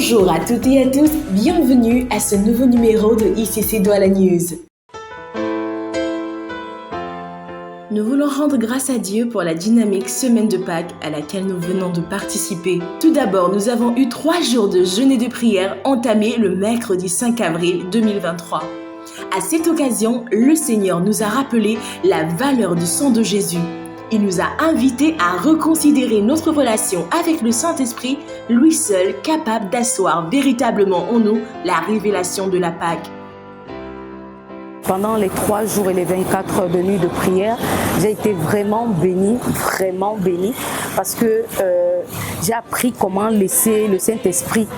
Bonjour à toutes et à tous, bienvenue à ce nouveau numéro de ICC Douala News. Nous voulons rendre grâce à Dieu pour la dynamique semaine de Pâques à laquelle nous venons de participer. Tout d'abord, nous avons eu 3 jours de jeûne et de prière entamés le mercredi 5 avril 2023. À cette occasion, le Seigneur nous a rappelé la valeur du sang de Jésus. Il nous a invités à reconsidérer notre relation avec le Saint-Esprit, lui seul capable d'asseoir véritablement en nous la révélation de la Pâque. Pendant les 3 jours et les 24 heures de nuit de prière, j'ai été vraiment bénie, parce que j'ai appris comment laisser le Saint-Esprit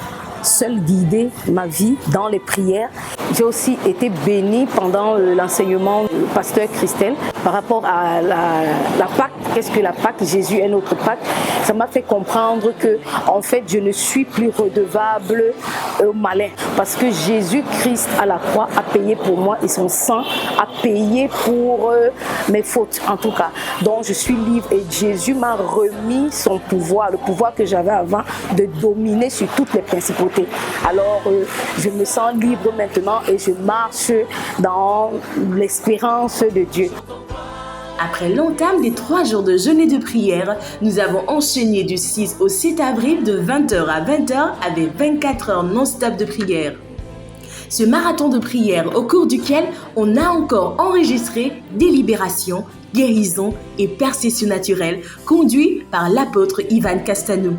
seul guider ma vie dans les prières. J'ai aussi été bénie pendant l'enseignement du pasteur Christelle par rapport à la Pâque. Qu'est-ce que la Pâque? Jésus est notre Pâque. Ça m'a fait comprendre que, en fait, je ne suis plus redevable au malin, parce que Jésus-Christ à la croix a payé pour moi et son sang a payé pour mes fautes, en tout cas. Donc je suis libre et Jésus m'a remis son pouvoir, le pouvoir que j'avais avant de dominer sur toutes les principautés. Alors je me sens libre maintenant et je marche dans l'espérance de Dieu. Après l'entame des 3 jours de jeûne et de prière, nous avons enchaîné du 6 au 7 avril de 20h à 20h avec 24 heures non-stop de prière. Ce marathon de prière au cours duquel on a encore enregistré des libérations, guérisons et percessions naturelles conduits par l'apôtre Ivan Castanou.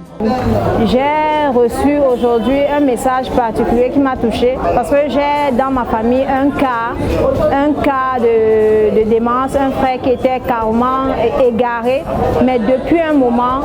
J'ai reçu aujourd'hui un message particulier qui m'a touchée parce que j'ai dans ma famille un cas de démence, un frère qui était carrément égaré, mais depuis un moment,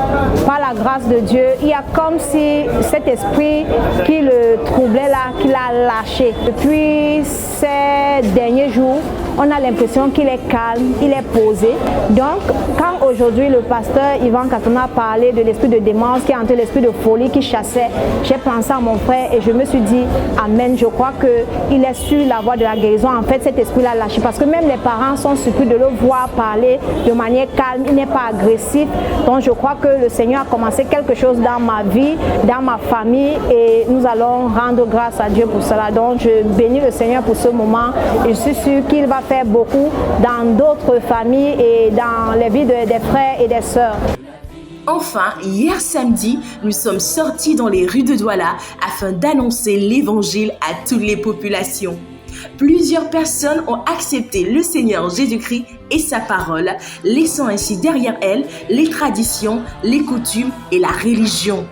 par la grâce de Dieu, il y a comme si cet esprit qui le troublait là, qu'il a lâché. Depuis ces derniers jours, on a l'impression qu'il est calme, il est posé. Donc, quand aujourd'hui le pasteur Ivan Castanou a parlé de l'esprit de démence qui est entré, l'esprit de folie qui chassait, j'ai pensé à mon frère et je me suis dit, amen, je crois qu'il est sur la voie de la guérison. En fait, cet esprit-là lâché, parce que même les parents sont surpris de le voir parler de manière calme, il n'est pas agressif. Donc, je crois que le Seigneur a commencé quelque chose dans ma vie, dans ma famille et nous allons rendre grâce à Dieu pour cela. Donc, je bénis le Seigneur pour ce moment et je suis sûre qu'il va faire beaucoup dans d'autres familles et dans les vies des frères et des sœurs. Enfin, hier samedi, nous sommes sortis dans les rues de Douala afin d'annoncer l'évangile à toutes les populations. Plusieurs personnes ont accepté le Seigneur Jésus-Christ et sa parole, laissant ainsi derrière elles les traditions, les coutumes et la religion.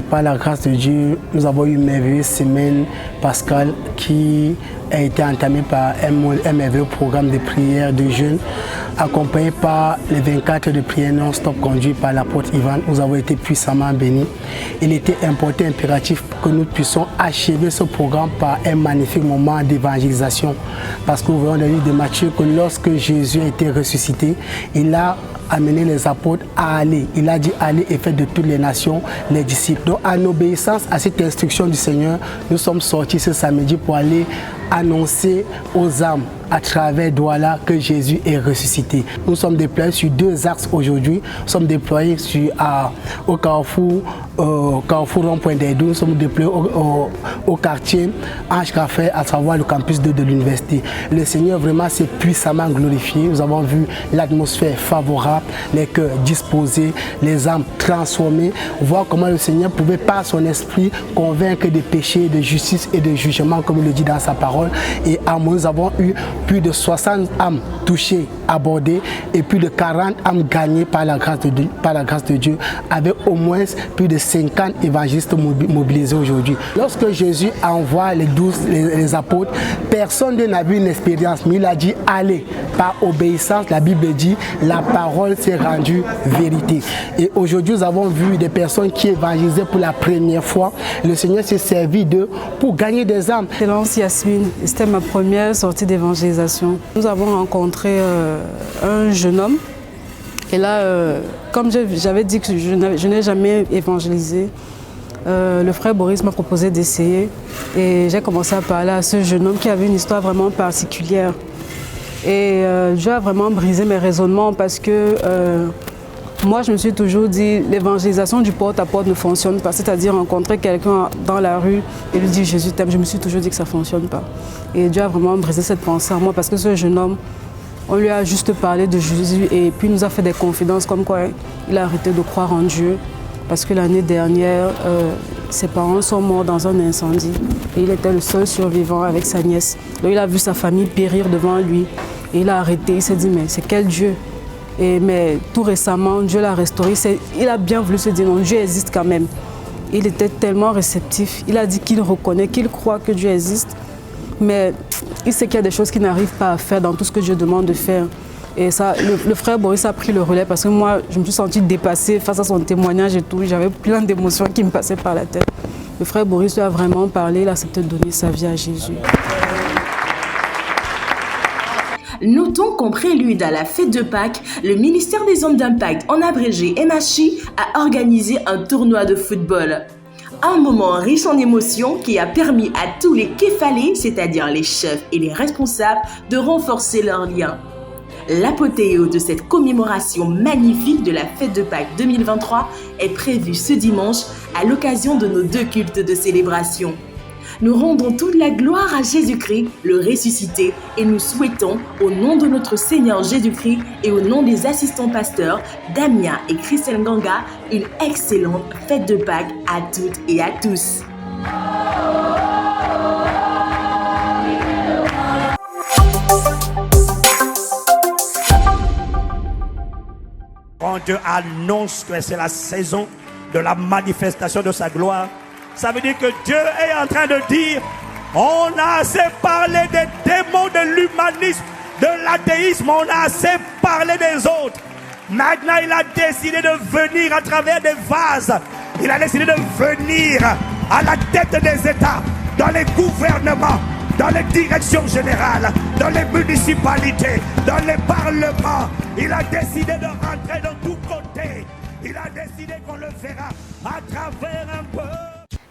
Par la grâce de Dieu, nous avons eu une merveilleuse semaine pascale qui a été entamée par un merveilleux programme de prière, de jeûne, accompagné par les 24 heures de prière non-stop conduits par l'apôtre Ivan. Nous avons été puissamment bénis. Il était important, impératif que nous puissions achever ce programme par un magnifique moment d'évangélisation. Parce que nous voyons dans le livre de Matthieu que lorsque Jésus a été ressuscité, il a amené les apôtres à aller. Il a dit allez et faites de toutes les nations les disciples. Donc en obéissance à cette instruction du Seigneur, nous sommes sortis ce samedi pour aller annoncer aux âmes à travers Douala que Jésus est ressuscité. Nous sommes déployés sur 2 axes aujourd'hui. Nous sommes déployés au Carrefour Rond-Point d'Aidou. Nous sommes déployés au quartier Ange Café, à savoir le campus 2 de l'université. Le Seigneur vraiment s'est puissamment glorifié. Nous avons vu l'atmosphère favorable, les cœurs disposés, les âmes transformées. Voir comment le Seigneur pouvait par son esprit convaincre des péchés, de justice et de jugement, comme il le dit dans sa parole. Et nous avons eu plus de 60 âmes touchées, abordées et plus de 40 âmes gagnées par la grâce de Dieu, avec au moins plus de 50 évangélistes mobilisés aujourd'hui. Lorsque Jésus envoie les 12, les apôtres, personne n'a vu une expérience, mais il a dit allez. Par obéissance, la Bible dit la parole s'est rendue vérité. Et aujourd'hui, nous avons vu des personnes qui évangélisaient pour la première fois. Le Seigneur s'est servi d'eux pour gagner des âmes. Clémence Yasmine, c'était ma première sortie d'évangélisation. Nous avons rencontré un jeune homme. Et là, comme j'avais dit que je n'ai jamais évangélisé, le frère Boris m'a proposé d'essayer. Et j'ai commencé à parler à ce jeune homme qui avait une histoire vraiment particulière. Et Dieu a vraiment brisé mes raisonnements parce que Moi, je me suis toujours dit, l'évangélisation du porte-à-porte ne fonctionne pas. C'est-à-dire rencontrer quelqu'un dans la rue et lui dire Jésus t'aime. Je me suis toujours dit que ça ne fonctionne pas. Et Dieu a vraiment brisé cette pensée en moi parce que ce jeune homme, on lui a juste parlé de Jésus et puis il nous a fait des confidences comme quoi il a arrêté de croire en Dieu. Parce que l'année dernière, ses parents sont morts dans un incendie et il était le seul survivant avec sa nièce. Donc il a vu sa famille périr devant lui et il a arrêté. Il s'est dit mais c'est quel Dieu? Mais tout récemment, Dieu l'a restauré. Il a bien voulu se dire non, Dieu existe quand même. Il était tellement réceptif. Il a dit qu'il reconnaît, qu'il croit que Dieu existe. Mais il sait qu'il y a des choses qu'il n'arrive pas à faire dans tout ce que Dieu demande de faire. Et ça, le frère Boris a pris le relais parce que moi, je me suis sentie dépassée face à son témoignage et tout. J'avais plein d'émotions qui me passaient par la tête. Le frère Boris lui a vraiment parlé, il a accepté de donner sa vie à Jésus. Notons qu'en prélude à la fête de Pâques, le ministère des Hommes d'Impact, en abrégé MHI, a organisé un tournoi de football. Un moment riche en émotions qui a permis à tous les kéfalés, c'est-à-dire les chefs et les responsables, de renforcer leurs liens. L'apothéose de cette commémoration magnifique de la fête de Pâques 2023 est prévue ce dimanche à l'occasion de nos 2 cultes de célébration. Nous rendons toute la gloire à Jésus-Christ, le ressuscité, et nous souhaitons, au nom de notre Seigneur Jésus-Christ et au nom des assistants pasteurs, Damien et Christelle Ganga, une excellente fête de Pâques à toutes et à tous. Quand Dieu annonce que c'est la saison de la manifestation de sa gloire, ça veut dire que Dieu est en train de dire on a assez parlé des démons de l'humanisme, de l'athéisme, on a assez parlé des autres. Maintenant, il a décidé de venir à travers des vases. Il a décidé de venir à la tête des États, dans les gouvernements, dans les directions générales, dans les municipalités, dans les parlements. Il a décidé de rentrer de tous côtés. Il a décidé qu'on le verra à travers un peu.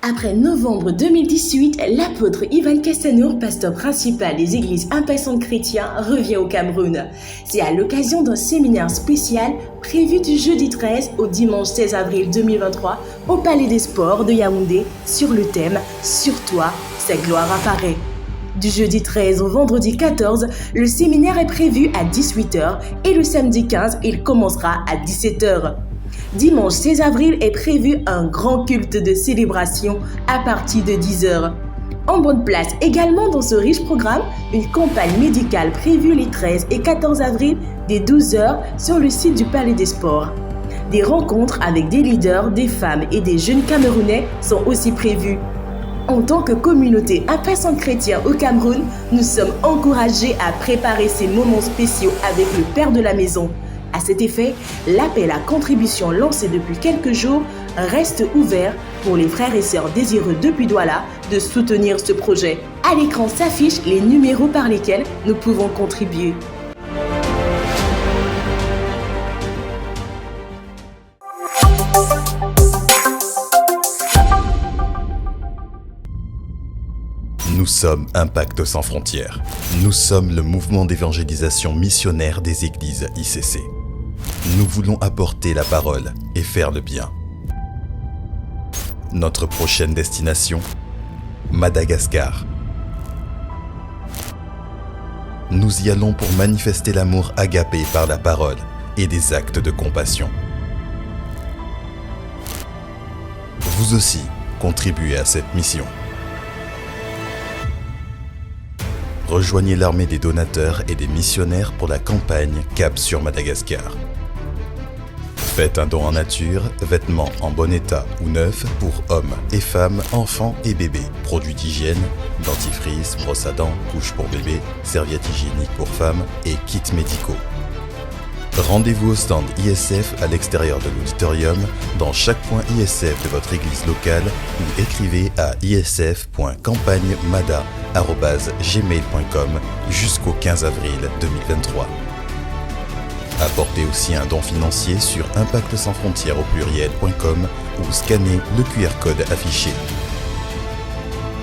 Après novembre 2018, l'apôtre Ivan Cassanour, pasteur principal des églises Impact Chrétien, revient au Cameroun. C'est à l'occasion d'un séminaire spécial prévu du jeudi 13 au dimanche 16 avril 2023 au Palais des Sports de Yaoundé sur le thème « Sur toi, sa gloire apparaît ». Du jeudi 13 au vendredi 14, le séminaire est prévu à 18h et le samedi 15, il commencera à 17h. Dimanche 16 avril est prévu un grand culte de célébration à partir de 10h. En bonne place également dans ce riche programme, une campagne médicale prévue les 13 et 14 avril dès 12h sur le site du Palais des Sports. Des rencontres avec des leaders, des femmes et des jeunes Camerounais sont aussi prévues. En tant que communauté Impact Chrétien au Cameroun, nous sommes encouragés à préparer ces moments spéciaux avec le Père de la maison. À cet effet, l'appel à contribution lancé depuis quelques jours reste ouvert pour les frères et sœurs désireux depuis Douala de soutenir ce projet. À l'écran s'affichent les numéros par lesquels nous pouvons contribuer. Nous sommes Impact sans frontières. Nous sommes le mouvement d'évangélisation missionnaire des églises ICC. Nous voulons apporter la parole et faire le bien. Notre prochaine destination, Madagascar. Nous y allons pour manifester l'amour agapé par la parole et des actes de compassion. Vous aussi, contribuez à cette mission. Rejoignez l'armée des donateurs et des missionnaires pour la campagne Cap sur Madagascar. Faites un don en nature, vêtements en bon état ou neufs pour hommes et femmes, enfants et bébés, produits d'hygiène, dentifrice, brosse à dents, couches pour bébés, serviettes hygiéniques pour femmes et kits médicaux. Rendez-vous au stand ISF à l'extérieur de l'auditorium, dans chaque point ISF de votre église locale ou écrivez à isf.campagnemada@gmail.com jusqu'au 15 avril 2023. Apportez aussi un don financier sur impactsansfrontières.com ou scannez le QR code affiché.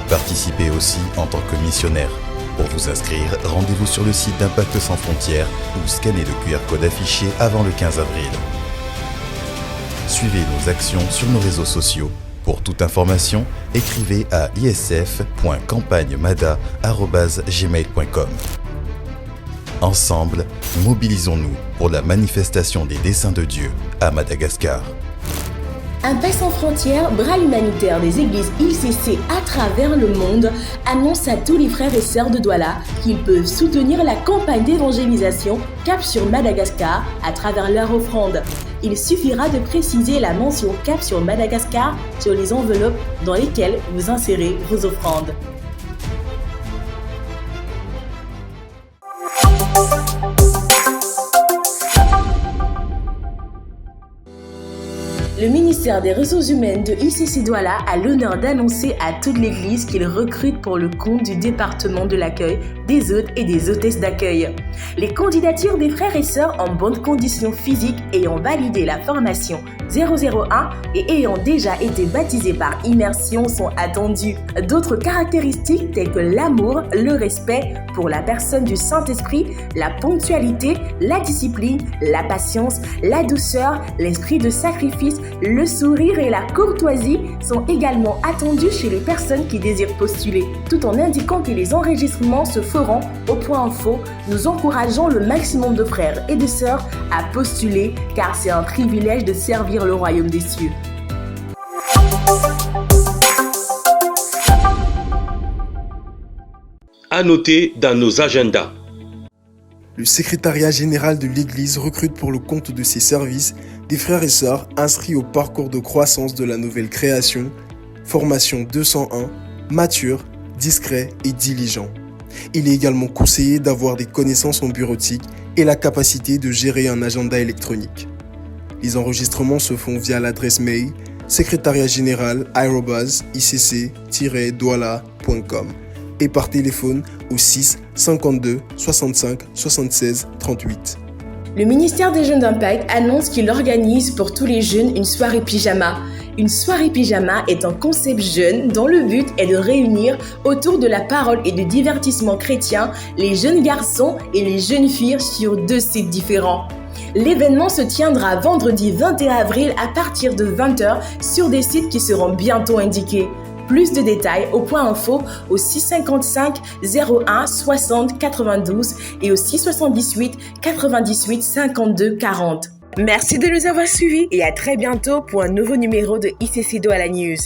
Participez aussi en tant que missionnaire. Pour vous inscrire, rendez-vous sur le site d'Impact Sans Frontières ou scannez le QR code affiché avant le 15 avril. suivez nos actions sur nos réseaux sociaux. Pour toute information, écrivez à isf.campagnemada@gmail.com. Ensemble, mobilisons-nous pour la manifestation des desseins de Dieu à Madagascar. Un Paix sans frontières, bras humanitaire des églises ICC à travers le monde, annonce à tous les frères et sœurs de Douala qu'ils peuvent soutenir la campagne d'évangélisation Cap sur Madagascar à travers leur offrande. Il suffira de préciser la mention Cap sur Madagascar sur les enveloppes dans lesquelles vous insérez vos offrandes. Le ministère des Ressources humaines de ICC Douala a l'honneur d'annoncer à toute l'Église qu'il recrute pour le compte du département de l'accueil, des hôtes et des hôtesses d'accueil. Les candidatures des frères et sœurs en bonnes conditions physiques ayant validé la formation 001 et ayant déjà été baptisés par immersion sont attendues. D'autres caractéristiques telles que l'amour, le respect pour la personne du Saint-Esprit, la ponctualité, la discipline, la patience, la douceur, l'esprit de sacrifice, le sourire et la courtoisie sont également attendus chez les personnes qui désirent postuler. Tout en indiquant que les enregistrements se feront au point info, nous encourageons le maximum de frères et de sœurs à postuler car c'est un privilège de servir le royaume des cieux. À noter dans nos agendas. Le secrétariat général de l'Église recrute pour le compte de ses services des frères et sœurs inscrits au parcours de croissance de la nouvelle création, formation 201, mature, discret et diligent. Il est également conseillé d'avoir des connaissances en bureautique et la capacité de gérer un agenda électronique. Les enregistrements se font via l'adresse mail secrétariat-général@icc-douala.com et par téléphone au 6 52 65 76 38. Le ministère des Jeunes d'Impact annonce qu'il organise pour tous les jeunes une soirée pyjama. Une soirée pyjama est un concept jeune dont le but est de réunir autour de la parole et de divertissement chrétien les jeunes garçons et les jeunes filles sur 2 sites différents. L'événement se tiendra vendredi 21 avril à partir de 20h sur des sites qui seront bientôt indiqués. Plus de détails au point info au 655 01 60 92 et au 678 98 52 40. Merci de nous avoir suivis et à très bientôt pour un nouveau numéro de ICC Douala News.